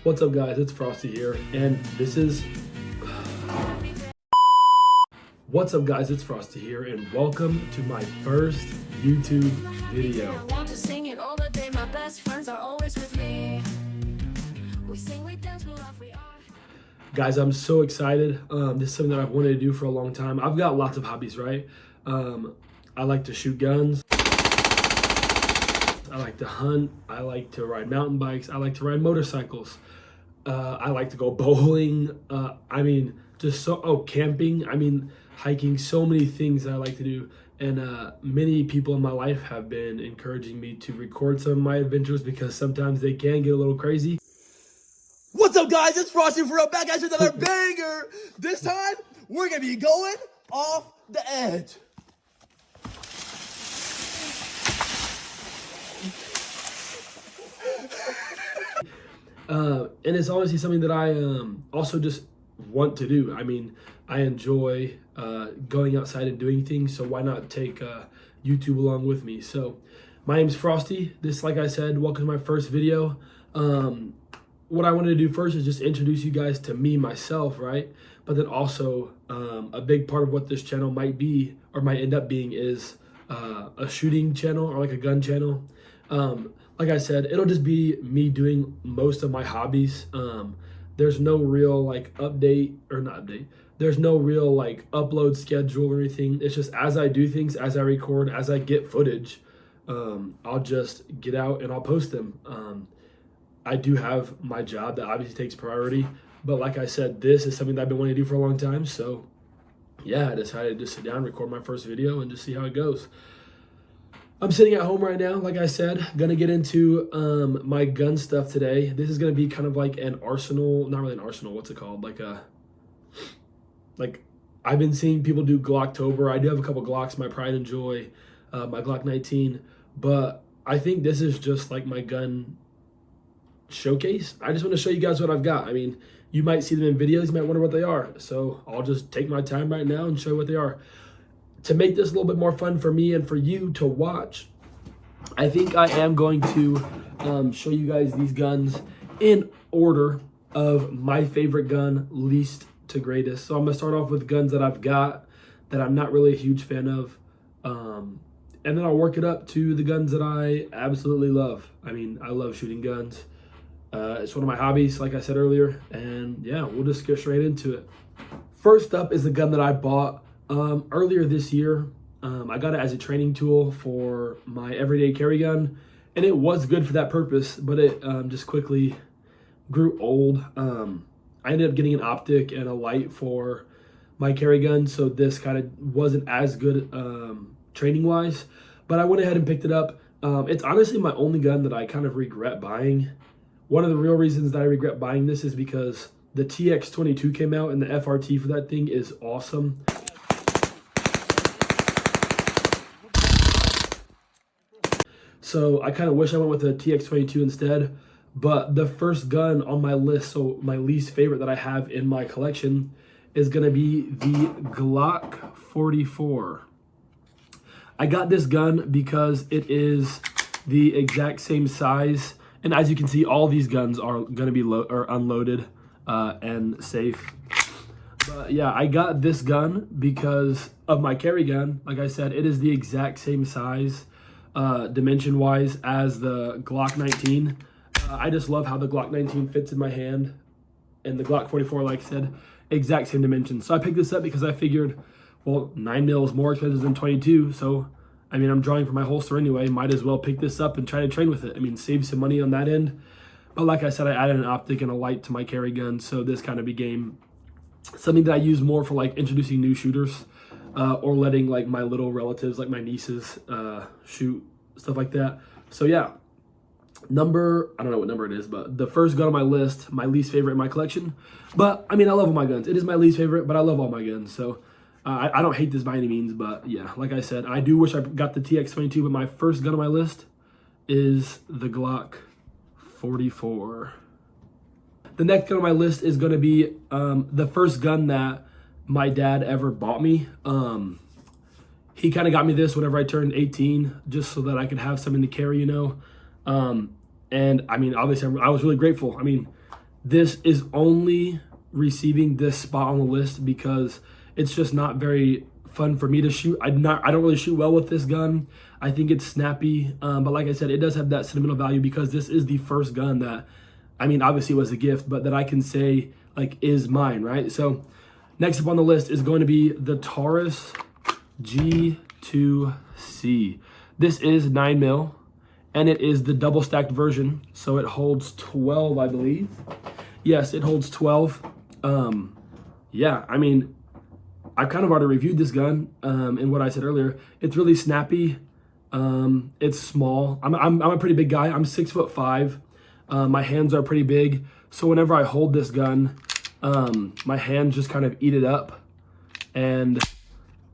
What's up guys, it's Frosty here, and this is... What's up guys, it's Frosty here, and welcome to my first YouTube video. I want to sing it all the day, my best friends are always with me. We sing, we dance, we laugh, we are... Guys, I'm so excited. This is something that I've wanted to do for a long time. I've got lots of hobbies, right? I like to shoot guns. I like to hunt. I like to ride mountain bikes. I like to ride motorcycles. I like to go bowling. Camping. Hiking. So many things that I like to do. And many people in my life have been encouraging me to record some of my adventures because sometimes they can get a little crazy. What's up, guys? It's Frosty for real, back at you with another banger. This time, we're gonna be going off the edge. And it's honestly something that I also just want to do. I mean, I enjoy going outside and doing things, so why not take YouTube along with me? So, my name's Frosty. This, like I said, welcome to my first video. What I wanted to do first is just introduce you guys to me, myself, right? But then also, a big part of what this channel might be, or might end up being, is a shooting channel, or like a gun channel. Like I said, it'll just be me doing most of my hobbies. There's no real there's no real like upload schedule or anything. It's just as I do things, as I record, as I get footage, I'll just get out and I'll post them. I do have my job that obviously takes priority, but like I said, this is something that I've been wanting to do for a long time. So yeah, I decided to just sit down, record my first video, and just see how it goes. I'm sitting at home right now, like I said, gonna get into my gun stuff today. This is gonna be kind of like an arsenal, not really an arsenal, what's it called? Like I've been seeing people do Glocktober. I do have a couple Glocks, my pride and joy, my Glock 19, but I think this is just like my gun showcase. I just want to show you guys what I've got. I mean, you might see them in videos, you might wonder what they are. So I'll just take my time right now and show you what they are. To make this a little bit more fun for me and for you to watch, I think I am going to show you guys these guns in order of my favorite gun, least to greatest. So I'm going to start off with guns that I've got that I'm not really a huge fan of. And then I'll work it up to the guns that I absolutely love. I mean, I love shooting guns. It's one of my hobbies, like I said earlier. And yeah, we'll just get straight into it. First up is the gun that I bought earlier this year. I got it as a training tool for my everyday carry gun, and it was good for that purpose, but it just quickly grew old. I ended up getting an optic and a light for my carry gun, so this kind of wasn't as good training wise, but I went ahead and picked it up. It's honestly my only gun that I kind of regret buying. One of the real reasons that I regret buying this is because the TX22 came out, and the FRT for that thing is awesome. So I kind of wish I went with the TX22 instead, but the first gun on my list, so my least favorite that I have in my collection, is going to be the Glock 44. I got this gun because it is the exact same size, and as you can see, all these guns are going to be unloaded and safe. But yeah, I got this gun because of my carry gun. Like I said, it is the exact same size dimension wise as the Glock 19. I just love how the Glock 19 fits in my hand, and the Glock 44, like I said, exact same dimension. So I picked this up because I figured, well, 9mm is more expensive than 22, so I mean, I'm drawing for my holster anyway, might as well pick this up and try to train with it. I mean, save some money on that end. But like I said, I added an optic and a light to my carry gun, so this kind of became something that I use more for like introducing new shooters, or letting like my little relatives, like my nieces, shoot, stuff like that. So yeah, I don't know what number it is, but the first gun on my list, my least favorite in my collection. But I mean, I love all my guns. It is my least favorite, but I love all my guns. So I don't hate this by any means, but yeah, like I said, I do wish I got the TX22, but my first gun on my list is the Glock 44. The next gun on my list is going to be the first gun that my dad ever bought me. He kind of got me this whenever I turned 18, just so that I could have something to carry, you know. And I mean, obviously, I was really grateful. I mean, this is only receiving this spot on the list because it's just not very fun for me to shoot. I don't really shoot well with this gun. I think it's snappy, but like I said, it does have that sentimental value because this is the first gun that, I mean, obviously it was a gift, but that I can say like is mine, right? So next up on the list is going to be the Taurus G2C. This is 9mm, and it is the double stacked version, so it holds 12, I believe. Yes, it holds 12. Yeah, I mean, I've kind of already reviewed this gun in what I said earlier. It's really snappy. It's small. I'm a pretty big guy. I'm 6'5". My hands are pretty big, so whenever I hold this gun, my hands just kind of eat it up, and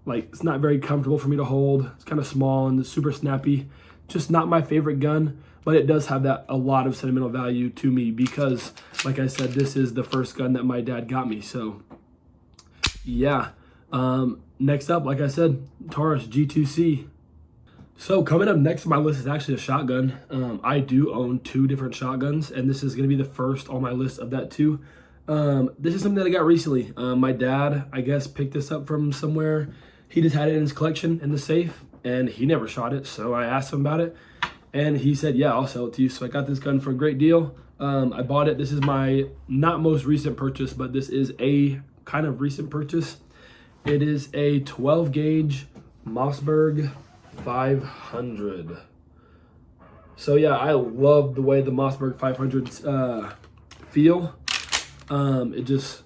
like it's not very comfortable for me to hold. It's kind of small and it's super snappy. Just not my favorite gun, but it does have a lot of sentimental value to me because, like I said, this is the first gun that my dad got me. So yeah. Next up, like I said, Taurus G2C. So coming up next on my list is actually a shotgun. I do own 2 different shotguns, and this is going to be the first on my list of that too. This is something that I got recently. My dad, I guess, picked this up from somewhere. He just had it in his collection in the safe, and he never shot it. So I asked him about it, and he said, yeah, I'll sell it to you. So I got this gun for a great deal. I bought it. This is my not most recent purchase, but this is a kind of recent purchase. It is a 12 gauge Mossberg 500. So yeah, I love the way the Mossberg 500s feel. It just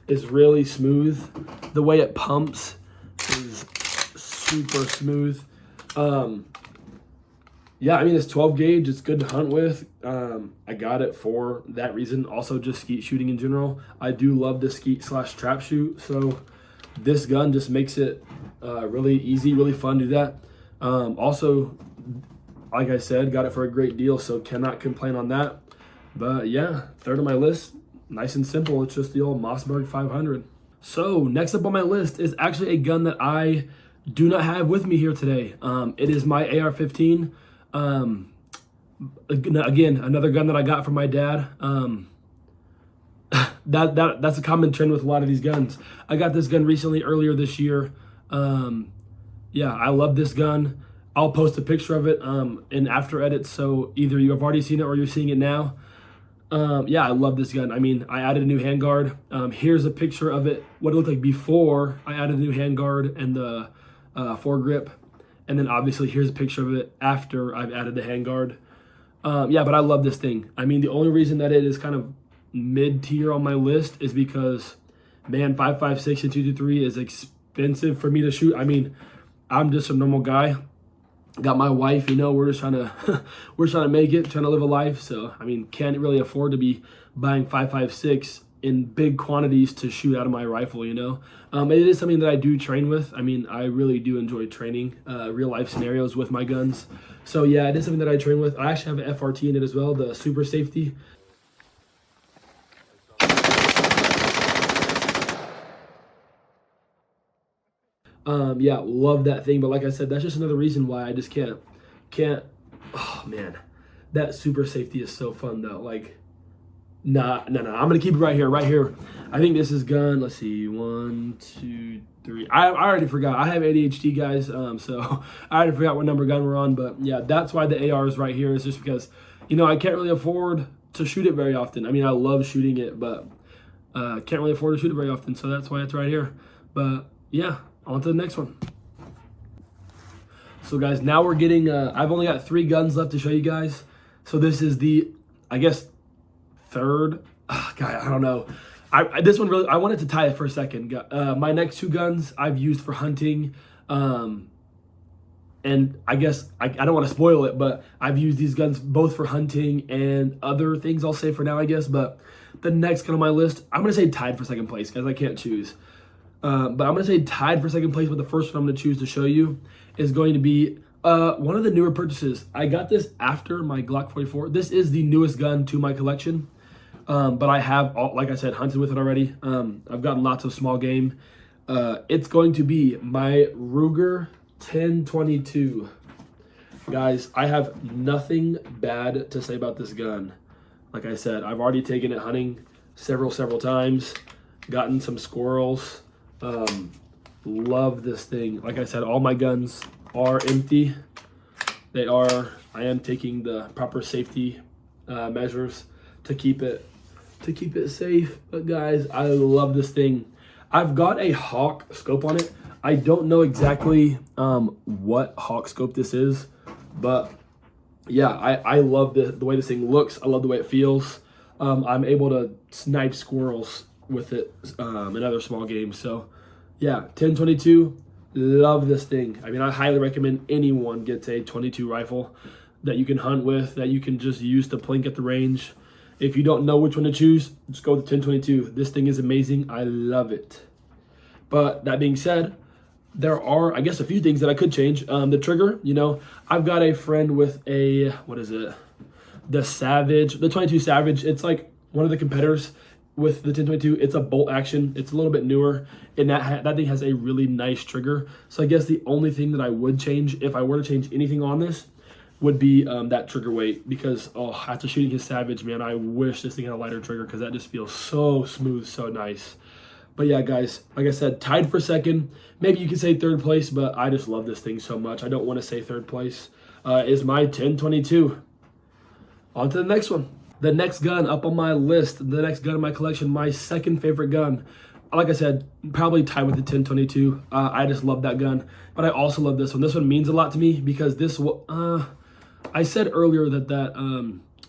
is really smooth. The way it pumps is super smooth. Yeah, I mean, it's 12 gauge. It's good to hunt with. I got it for that reason. Also, just skeet shooting in general. I do love the skeet / trap shoot. So this gun just makes it really easy, really fun to do that. Also, like I said, got it for a great deal, so cannot complain on that. But yeah, third on my list, nice and simple. It's just the old Mossberg 500. So next up on my list is actually a gun that I do not have with me here today. It is my AR-15. Again, another gun that I got from my dad. That's a common trend with a lot of these guns. I got this gun recently, earlier this year. Yeah, I love this gun. I'll post a picture of it in after edits, so either you have already seen it or you're seeing it now. Yeah, I love this gun. I mean, I added a new handguard. Here's a picture of it, what it looked like before I added a new handguard and the foregrip. And then obviously here's a picture of it after I've added the handguard. Yeah, but I love this thing. I mean, the only reason that it is kind of mid-tier on my list is because, man, 5.56 and 223 is expensive for me to shoot. I mean, I'm just a normal guy. Got my wife, you know, we're just trying to we're trying to make it, trying to live a life. So I mean, can't really afford to be buying 5.56 in big quantities to shoot out of my rifle, you know. It is something that I do train with. I mean, I really do enjoy training real life scenarios with my guns. So yeah, it is something that I train with. I actually have an FRT in it as well, the super safety. Yeah, love that thing. But like I said, that's just another reason why I just can't, oh man, that super safety is so fun though. Like, nah, I'm going to keep it right here. I think this is gun, let's see, 1, 2, 3. I already forgot. I have ADHD, guys, so I already forgot what number gun we're on. But yeah, that's why the AR is right here. Is just because, you know, I can't really afford to shoot it very often. I mean, I love shooting it, but can't really afford to shoot it very often. So that's why it's right here. But yeah. On to the next one. So guys, now we're getting, I've only got 3 guns left to show you guys. So this is the, I guess, third, guy, I don't know. This one really, I wanted to tie it for a second. My next 2 guns I've used for hunting. And I guess, I don't want to spoil it, but I've used these guns both for hunting and other things, I'll say for now, I guess. But the next gun on my list, I'm going to say tied for second place, guys. I can't choose. But I'm going to say tied for second place, but the first one I'm going to choose to show you is going to be one of the newer purchases. I got this after my Glock 44. This is the newest gun to my collection, but I have, like I said, hunted with it already. I've gotten lots of small game. It's going to be my Ruger 1022. Guys, I have nothing bad to say about this gun. Like I said, I've already taken it hunting several times, gotten some squirrels. Love this thing. Like I said, all my guns are empty. They are. I am taking the proper safety measures to keep it safe. But guys, I love this thing. I've got a Hawk scope on it. I don't know exactly what Hawk scope this is, but yeah, I love the way this thing looks. I love the way it feels. I'm able to snipe squirrels with it in other small games. So yeah, 1022, love this thing. I mean, I highly recommend anyone gets a 22 rifle that you can hunt with, that you can just use to plink at the range. If you don't know which one to choose, just go with the 1022. This thing is amazing. I love it. But that being said, there are, I guess, a few things that I could change. The trigger, you know, I've got a friend with a, what is it? The Savage, the 22 Savage. It's like one of the competitors with the 1022. It's a bolt action. It's a little bit newer, and that thing has a really nice trigger. So I guess the only thing that I would change, if I were to change anything on this, would be that trigger weight, because after shooting his Savage, man, I wish this thing had a lighter trigger, because that just feels so smooth, so nice. But yeah, guys, like I said, tied for second. Maybe you could say third place, but I just love this thing so much. I don't want to say third place. Is my 1022. On to the next one. The next gun up on my list, the next gun in my collection, my second favorite gun. Like I said, probably tied with the 1022. I just love that gun. But I also love this one. This one means a lot to me because this, I said earlier that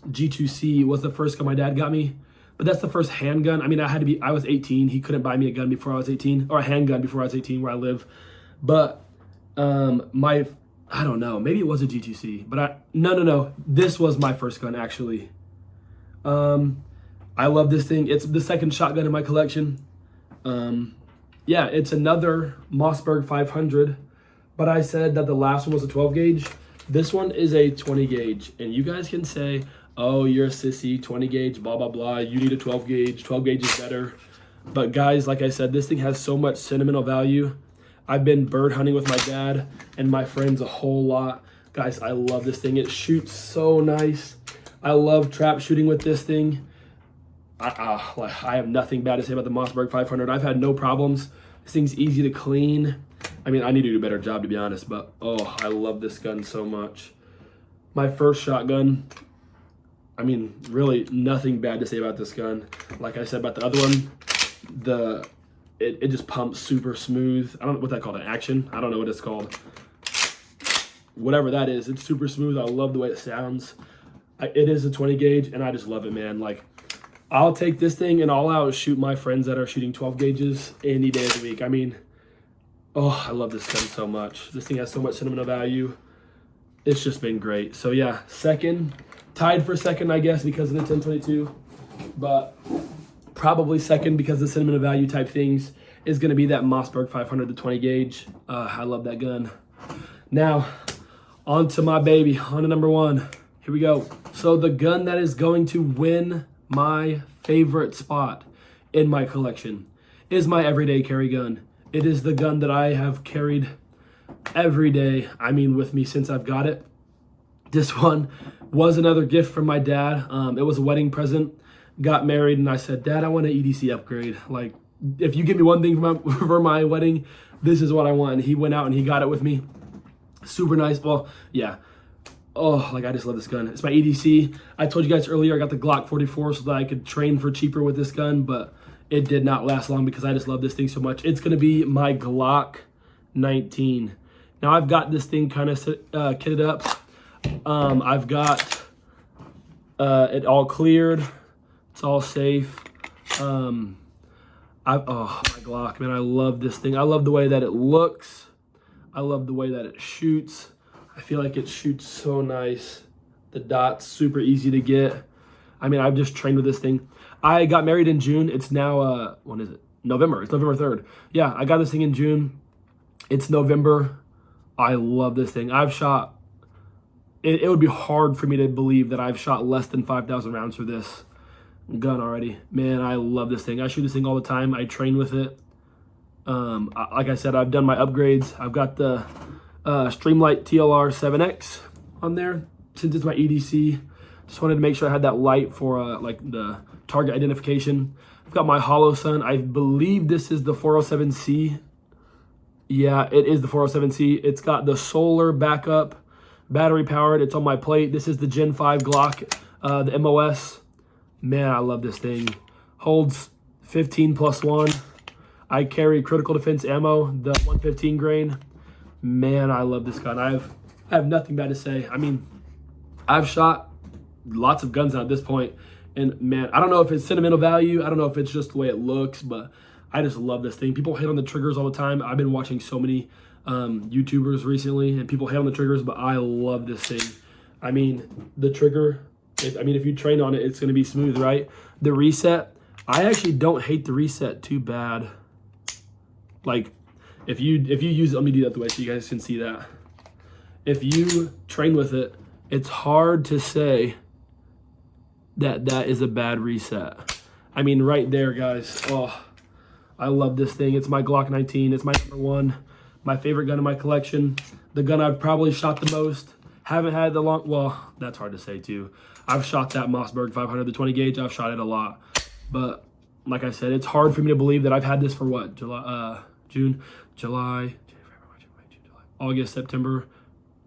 G2C was the first gun my dad got me. But that's the first handgun. I mean, I was 18. He couldn't buy me a gun before I was 18, or a handgun before I was 18 where I live. But I don't know, maybe it was a G2C, but no. This was my first gun, actually. I love this thing. It's the second shotgun in my collection. Yeah, it's another Mossberg 500, but I said that the last one was a 12 gauge. This one is a 20 gauge, and you guys can say, oh, you're a sissy, 20 gauge, blah, blah, blah. You need a 12 gauge. 12 gauge is better. But guys, like I said, this thing has so much sentimental value. I've been bird hunting with my dad and my friends a whole lot. Guys, I love this thing. It shoots so nice. I love trap shooting with this thing. I have nothing bad to say about the Mossberg 500. I've had no problems. This thing's easy to clean. I mean, I need to do a better job, to be honest, but I love this gun so much. My first shotgun, I mean, really nothing bad to say about this gun. Like I said about the other one, it just pumps super smooth. I don't know what that called, an action. I don't know what it's called. Whatever that is, it's super smooth. I love the way it sounds. It is a 20 gauge, and I just love it, man. Like, I'll take this thing and I'll outshoot my friends that are shooting 12 gauges any day of the week. I mean, I love this gun so much. This thing has so much sentimental value. It's just been great. So yeah, second, tied for second, I guess, because of the 1022, but probably second because of the sentimental value type things is going to be that Mossberg 500, the 20 gauge. I love that gun. Now, on to my baby, on to number one. Here we go. So the gun that is going to win my favorite spot in my collection is my everyday carry gun. It is the gun that I have carried every day, I mean, with me since I've got it. This one was another gift from my dad. It was a wedding present. Got married, and I said, Dad, I want an EDC upgrade. Like, if you give me one thing for my wedding, this is what I want. And he went out and he got it with me. Super nice. Well, yeah. Like, I just love this gun. It's my EDC. I told you guys earlier I got the Glock 44 so that I could train for cheaper with this gun, but it did not last long because I just love this thing so much. It's going to be my Glock 19. Now, I've got this thing kind of kitted up. I've got it all cleared. It's all safe. My Glock, man, I love this thing. I love the way that it looks. I love the way that it shoots. I feel like it shoots so nice. The dot's super easy to get. I mean, I've just trained with this thing. I got married in June. It's now, when is it? November. It's November 3rd. Yeah, I got this thing in June. It's November. I love this thing. I've shot, it would be hard for me to believe that I've shot less than 5,000 rounds for this gun already. Man, I love this thing. I shoot this thing all the time. I train with it. Like I said, I've done my upgrades. I've got the Streamlight TLR 7X on there since it's my EDC. Just wanted to make sure I had that light for like the target identification. I've got my Hollow Sun. I believe this is the 407C. Yeah, it is the 407C. It's got the solar backup, battery powered. It's on my plate. This is the Gen 5 Glock, the MOS. Man, I love this thing. Holds 15+1. I carry critical defense ammo, the 115 grain. Man, I love this gun. I have nothing bad to say. I mean, I've shot lots of guns at this point, and man, I don't know if it's sentimental value. I don't know if it's just the way it looks, but I just love this thing. People hate on the triggers all the time. I've been watching so many YouTubers recently, and people hate on the triggers, but I love this thing. I mean, the trigger, if you train on it, it's going to be smooth, right? The reset, I actually don't hate the reset too bad. Like, if you use it, let me do that the way so you guys can see that. If you train with it, it's hard to say that that is a bad reset. I mean, right there, guys. Oh, I love this thing. It's my Glock 19. It's my #1, my favorite gun in my collection. The gun I've probably shot the most. Haven't had the long, well, that's hard to say too. I've shot that Mossberg 500, the 20 gauge. I've shot it a lot. But like I said, it's hard for me to believe that I've had this for what? July, August, September.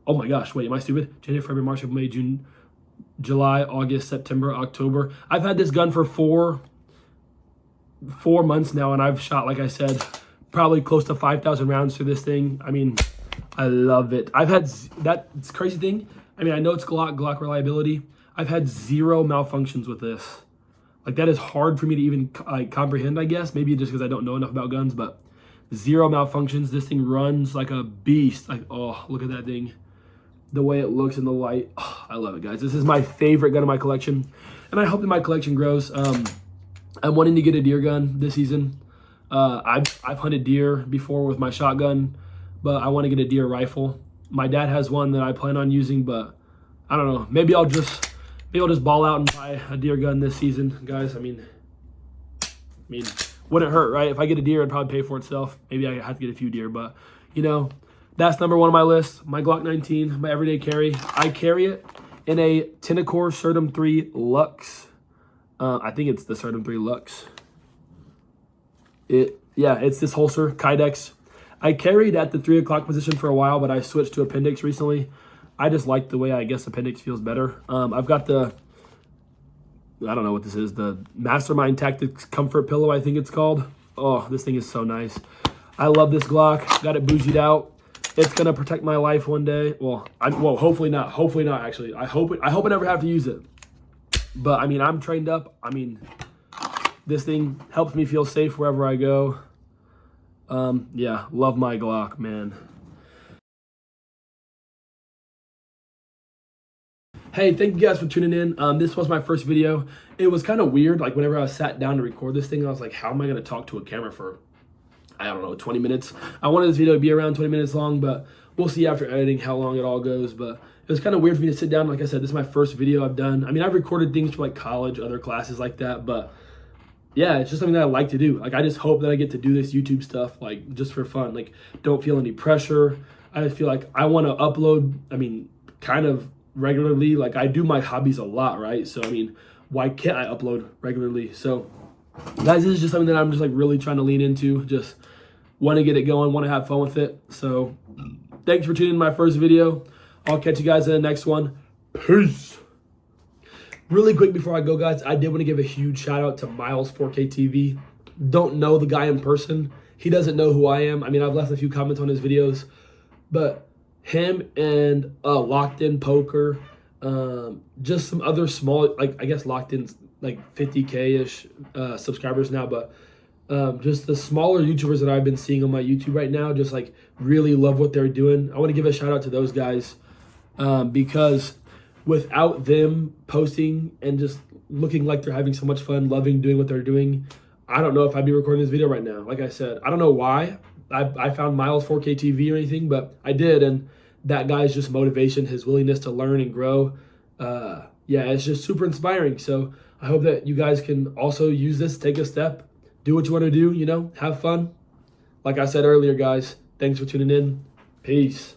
Oh my gosh, wait, am I stupid? January, February, March, April, May, June, July, August, September, October. I've had this gun for four months now, and I've shot, like I said, probably close to 5,000 rounds through this thing. I mean, I love it. I've had that's crazy thing. I mean, I know it's Glock reliability. I've had 0 malfunctions with this. Like, that is hard for me to even comprehend, I guess. Maybe just because I don't know enough about guns, but 0 malfunctions. This thing runs like a beast. Like, oh, look at that thing. The way it looks in the light. Oh, I love it, guys. This is my favorite gun in my collection, and I hope that my collection grows. I'm wanting to get a deer gun this season. I've hunted deer before with my shotgun, but I want to get a deer rifle. My dad has one that I plan on using, but I don't know. Maybe I'll just ball out and buy a deer gun this season, guys. I mean, wouldn't hurt, right? If I get a deer, it'd probably pay for itself. Maybe I have to get a few deer, but you know, that's #1 on my list. My Glock 19, my everyday carry. I carry it in a Tenacor Certum 3 Lux. I think it's the Certum 3 Lux. It's this holster, Kydex. I carried at the 3 o'clock position for a while, but I switched to appendix recently. I just like the way, I guess, appendix feels better. I've got the, I don't know what this is, the Mastermind Tactics Comfort Pillow, I think it's called. Oh, this thing is so nice. I love this Glock. Got it bougied out. It's gonna protect my life one day. Well, hopefully not. Hopefully not. Actually, I hope I never have to use it. But I mean, I'm trained up. I mean, this thing helps me feel safe wherever I go. Yeah, love my Glock, man. Hey, thank you guys for tuning in. This was my first video. It was kind of weird. Like, whenever I sat down to record this thing, I was like, how am I gonna talk to a camera for, I don't know, 20 minutes. I wanted this video to be around 20 minutes long, but we'll see after editing how long it all goes. But it was kind of weird for me to sit down. Like I said, this is my first video I've done. I mean, I've recorded things for like college, other classes like that, but yeah, it's just something that I like to do. Like, I just hope that I get to do this YouTube stuff, like, just for fun. Like, don't feel any pressure. I just feel like I want to upload, I mean, kind of regularly. Like, I do my hobbies a lot, right? So, I mean, why can't I upload regularly? So, guys, this is just something that I'm just like really trying to lean into. Just want to get it going, want to have fun with it. So, thanks for tuning in to my first video. I'll catch you guys in the next one. Peace. Really quick before I go, guys, I did want to give a huge shout out to Miles 4K TV. Don't know the guy in person. He doesn't know who I am. I mean, I've left a few comments on his videos, but him and Locked In Poker, just some other small, like, I guess Locked In's like 50K-ish subscribers now, but just the smaller YouTubers that I've been seeing on my YouTube right now, just like really love what they're doing. I want to give a shout out to those guys because without them posting and just looking like they're having so much fun, loving doing what they're doing, I don't know if I'd be recording this video right now. Like I said, I don't know why I found Miles 4K TV or anything, but I did, and that guy's just motivation, his willingness to learn and grow. Yeah, it's just super inspiring. So I hope that you guys can also use this, take a step, do what you want to do, you know, have fun. Like I said earlier, guys, thanks for tuning in. Peace.